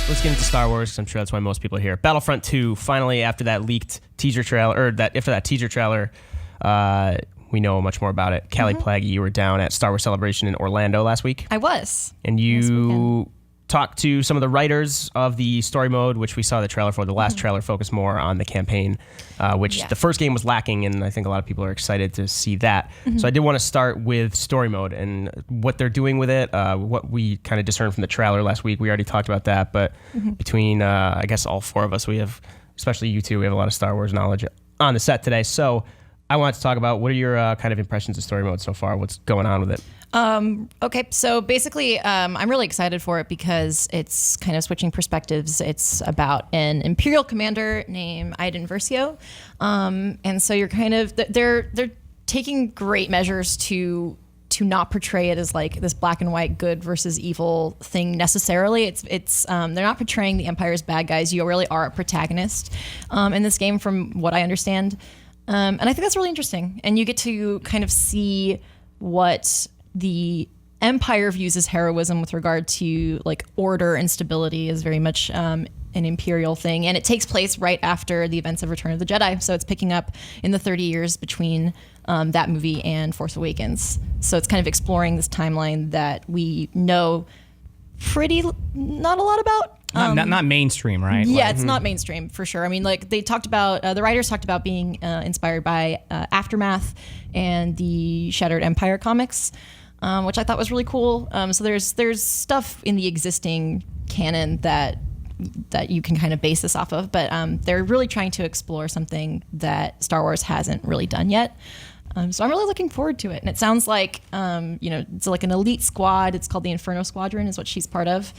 let's get into Star Wars. I'm sure that's why most people are here. Battlefront 2, finally, after that leaked teaser trailer, we know much more about it. Kallie Plagge, you were down at Star Wars Celebration in Orlando last week. I was. And you talked to some of the writers of the story mode, which we saw the trailer for. The last trailer focused more on the campaign, which the first game was lacking, and I think a lot of people are excited to see that. So I did want to start with story mode and what they're doing with it, what we kind of discerned from the trailer last week. We already talked about that, but between, I guess, all four of us, we have, especially you two, we have a lot of Star Wars knowledge on the set today. So I wanted to talk about what are your kind of impressions of story mode so far? What's going on with it? Okay, so basically, I'm really excited for it because it's kind of switching perspectives. It's about an Imperial commander named Iden Versio, and so you're kind of they're taking great measures to not portray it as like this black and white good versus evil thing necessarily. It's they're not portraying the Empire's bad guys. You really are a protagonist in this game, from what I understand, and I think that's really interesting. And you get to kind of see what the Empire views as heroism with regard to like order and stability is very much an Imperial thing. And it takes place right after the events of Return of the Jedi. So it's picking up in the 30 years between that movie and Force Awakens. So it's kind of exploring this timeline that we know not a lot about. Not mainstream, right? Yeah, it's not mainstream for sure. I mean, like they talked about, the writers talked about being inspired by Aftermath and the Shattered Empire comics, which I thought was really cool. So there's stuff in the existing canon that you can kind of base this off of, but they're really trying to explore something that Star Wars hasn't really done yet. So I'm really looking forward to it. And it sounds like, it's like an elite squad. It's called the Inferno Squadron is what she's part of.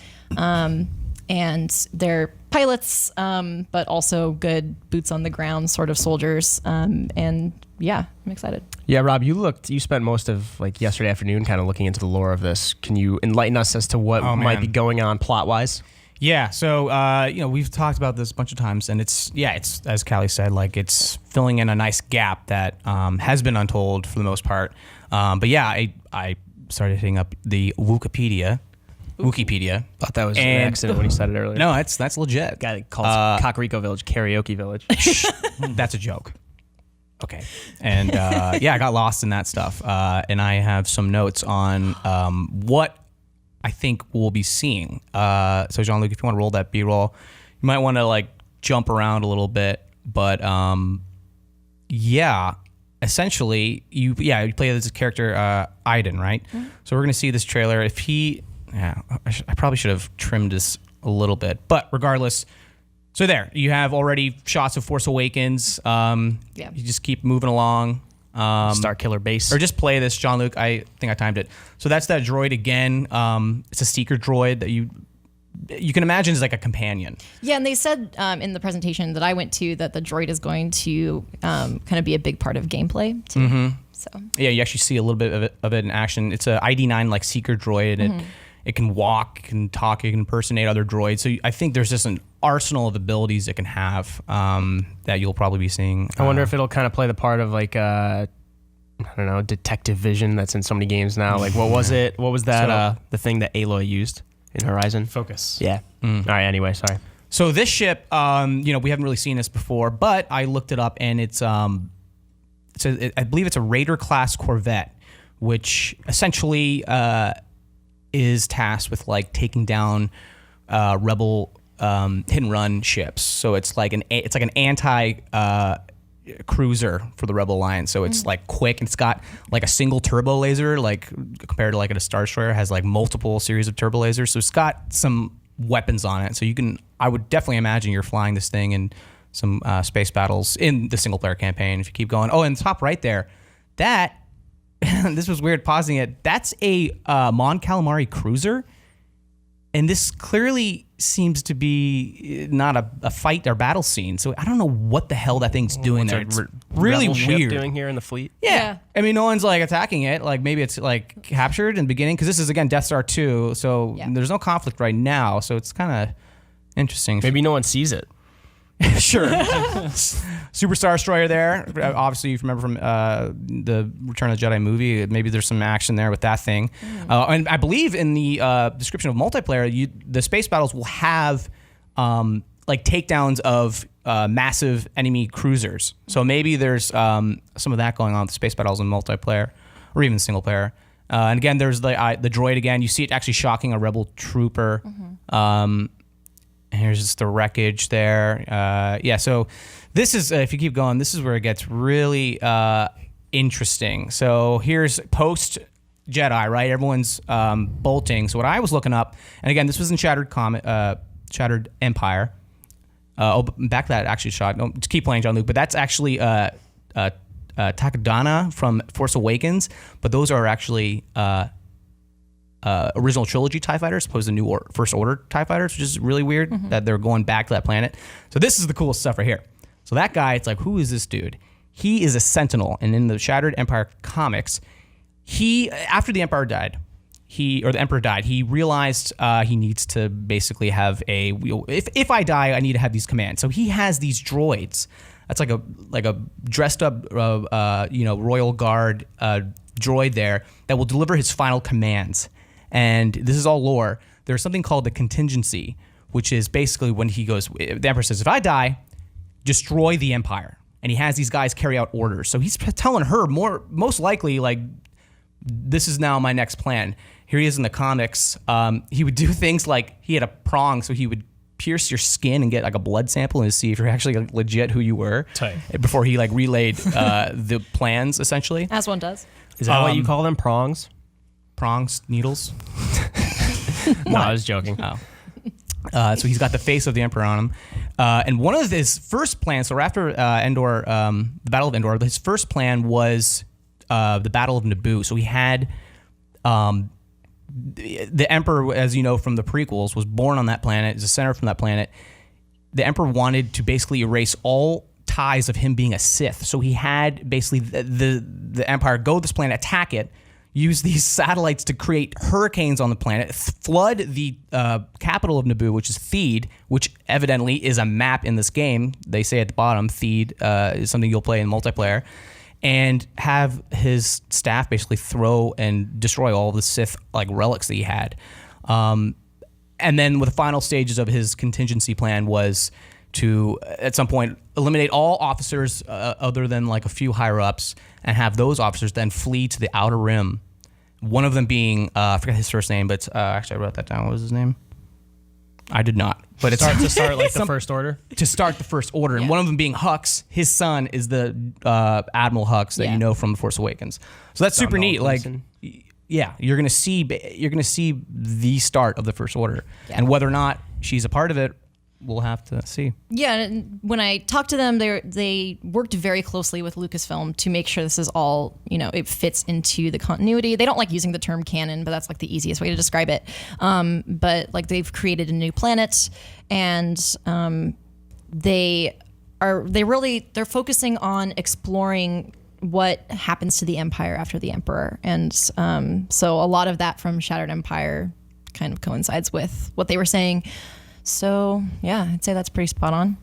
And they're pilots, but also good boots on the ground sort of soldiers. And yeah, I'm excited. Yeah, Rob, you spent most of like yesterday afternoon kind of looking into the lore of this. Can you enlighten us as to what might be going on plot-wise? Yeah, so we've talked about this a bunch of times, and it's as Kallie said, like it's filling in a nice gap that has been untold for the most part. But yeah, I started hitting up the Wikipedia. Thought that was an accident when you said it earlier. No, that's legit. Guy that calls Kakariko Village Karaoke Village. That's a joke. Okay. And I got lost in that stuff. And I have some notes on what I think we'll be seeing. So Jean-Luc, if you want to roll that B-roll, you might want to like jump around a little bit. But essentially you play this character Iden, right? Mm-hmm. So we're going to see this trailer. I probably should have trimmed this a little bit, but regardless, so there you have already shots of Force Awakens. You just keep moving along. Star Killer Base. Or just play this, Jean-Luc. I think I timed it. So that's that droid again. It's a seeker droid that you can imagine is like a companion. Yeah, and they said in the presentation that I went to that the droid is going to kind of be a big part of gameplay too. Mm-hmm. So yeah, you actually see a little bit of it in action. It's a ID9 like seeker droid. Mm-hmm. It can walk, it can talk, it can impersonate other droids. So I think there's just an arsenal of abilities it can have that you'll probably be seeing. I wonder if it'll kind of play the part of like, I don't know, detective vision that's in so many games now. Like what was it? What was that, the thing that Aloy used in Horizon? Focus. Yeah. All right, anyway, sorry. So this ship, we haven't really seen this before, but I looked it up and it's I believe it's a Raider class Corvette, which essentially is tasked with like taking down rebel hit and run ships. So it's like an anti cruiser for the Rebel Alliance. So it's like quick, and it's got like a single turbo laser, like compared to like a Star Destroyer has like multiple series of turbo lasers. So it's got some weapons on it. So I would definitely imagine you're flying this thing in some space battles in the single player campaign. If you keep going, and top right there, that this was weird pausing it. That's a Mon Calamari cruiser, and this clearly seems to be not a fight or battle scene. So I don't know what the hell that thing's doing there. It's really weird. Doing here in the fleet. Yeah. I mean, no one's like attacking it. Like maybe it's like captured in the beginning because this is again Death Star 2. So there's no conflict right now. So it's kind of interesting. Maybe no one sees it. Sure. Superstar Destroyer there. Obviously, you remember from the Return of the Jedi movie. Maybe there's some action there with that thing. And I believe in the description of multiplayer, the space battles will have like takedowns of massive enemy cruisers. So maybe there's some of that going on with the space battles in multiplayer or even single player. And again, there's the droid again. You see it actually shocking a rebel trooper. Here's just the wreckage there. Yeah, so this is, if you keep going, this is where it gets really interesting. So here's post Jedi, right? Everyone's bolting. So what I was looking up, and again, this was in Shattered Empire. Back to that actually shot. No, just keep playing, John Luke. But that's actually Takadana from Force Awakens. But those are actually original trilogy TIE fighters, opposed to First Order TIE fighters, which is really weird that they're going back to that planet. So this is the coolest stuff right here. So that guy, it's like, who is this dude? He is a Sentinel, and in the Shattered Empire comics, after the Emperor died, he realized he needs to basically have if I die, I need to have these commands. So he has these droids. That's like a dressed up Royal Guard droid there that will deliver his final commands. And this is all lore. There's something called the contingency, which is basically when the Emperor says, if I die, destroy the Empire. And he has these guys carry out orders. So he's telling her most likely, like, this is now my next plan. Here he is in the comics. He would do things like he had a prong, so he would pierce your skin and get like a blood sample and see if you're actually like, legit who you were before he like relayed the plans, essentially. As one does. Is that what you call them? Prongs? Prongs, needles. No, I was joking. Oh. So he's got the face of the Emperor on him. And one of his first plans, so after Endor, the Battle of Endor, his first plan was the Battle of Naboo. So he had the Emperor, as you know from the prequels, was born on that planet, is a senator from that planet. The Emperor wanted to basically erase all ties of him being a Sith. So he had basically the Empire go to this planet, attack it, use these satellites to create hurricanes on the planet, flood the capital of Naboo, which is Theed, which evidently is a map in this game. They say at the bottom, Theed is something you'll play in multiplayer, and have his staff basically throw and destroy all the Sith like relics that he had. And then with the final stages of his contingency plan was to, at some point, eliminate all officers other than like a few higher ups, and have those officers then flee to the Outer Rim. One of them being, I forget his first name, but actually I wrote that down. What was his name? I did not. But it's to start like the First Order? To start the First Order. And one of them being Hux. His son is the Admiral Hux that you know from The Force Awakens. So that's super neat. Like, yeah, you're gonna see the start of the First Order. Yeah. And whether or not she's a part of it, we'll have to see. Yeah, and when I talked to them, they worked very closely with Lucasfilm to make sure this is all, it fits into the continuity. They don't like using the term canon, but that's like the easiest way to describe it. But like they've created a new planet, and they're focusing on exploring what happens to the Empire after the Emperor, and so a lot of that from Shattered Empire kind of coincides with what they were saying. So yeah, I'd say that's pretty spot on.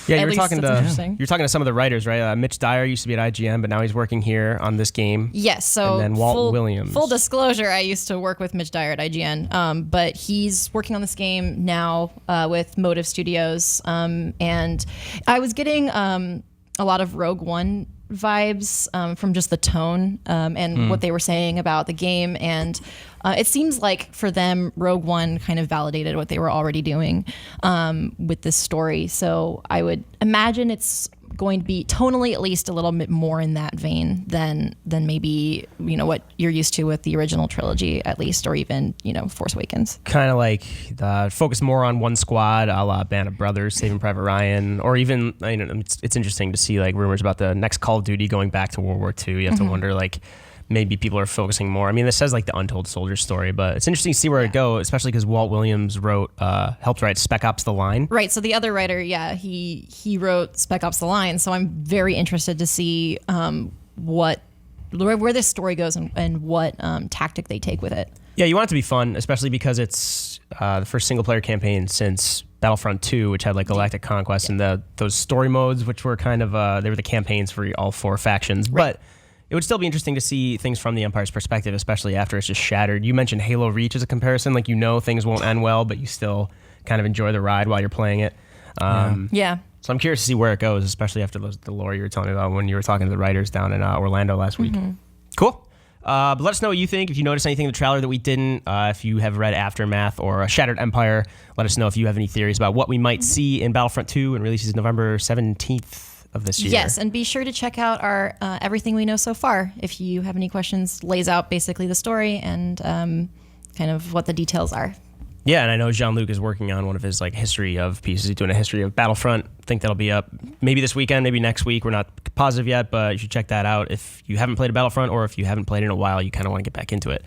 Yeah, you're talking to some of the writers, right? Mitch Dyer used to be at IGN, but now he's working here on this game. Yes. So and then Walt Williams. Full disclosure, I used to work with Mitch Dyer at IGN, but he's working on this game now with Motive Studios, and I was getting a lot of Rogue One vibes from just the tone and what they were saying about the game, and it seems like for them Rogue One kind of validated what they were already doing with this story, so I would imagine it's going to be tonally at least a little bit more in that vein than maybe what you're used to with the original trilogy, at least, or even Force Awakens. Kind of like focus more on one squad, a la Band of Brothers, Saving Private Ryan, or even it's interesting to see like rumors about the next Call of Duty going back to World War II. You have to wonder like maybe people are focusing more. I mean, this says like the Untold Soldier story, but it's interesting to see where it goes, especially because Walt Williams helped write Spec Ops: The Line. Right. So the other writer, he wrote Spec Ops: The Line. So I'm very interested to see where this story goes and what tactic they take with it. Yeah, you want it to be fun, especially because it's the first single player campaign since Battlefront 2, which had like Galactic Conquest and those story modes, which were kind of they were the campaigns for all 4 factions. Right. But it would still be interesting to see things from the Empire's perspective, especially after it's just shattered. You mentioned Halo Reach as a comparison. Like, things won't end well, but you still kind of enjoy the ride while you're playing it. Yeah. So I'm curious to see where it goes, especially after the lore you were telling me about when you were talking to the writers down in Orlando last week. Cool. But let us know what you think. If you noticed anything in the trailer that we didn't, if you have read Aftermath or Shattered Empire, let us know if you have any theories about what we might see in Battlefront 2 and releases November 17th of this year. Yes, and be sure to check out our Everything We Know So Far. If you have any questions, lays out basically the story and kind of what the details are. Yeah, and I know Jean-Luc is working on one of his like history of pieces. He's doing a history of Battlefront. I think that'll be up maybe this weekend, maybe next week. We're not positive yet, but you should check that out if you haven't played a Battlefront or if you haven't played in a while, you kind of want to get back into it.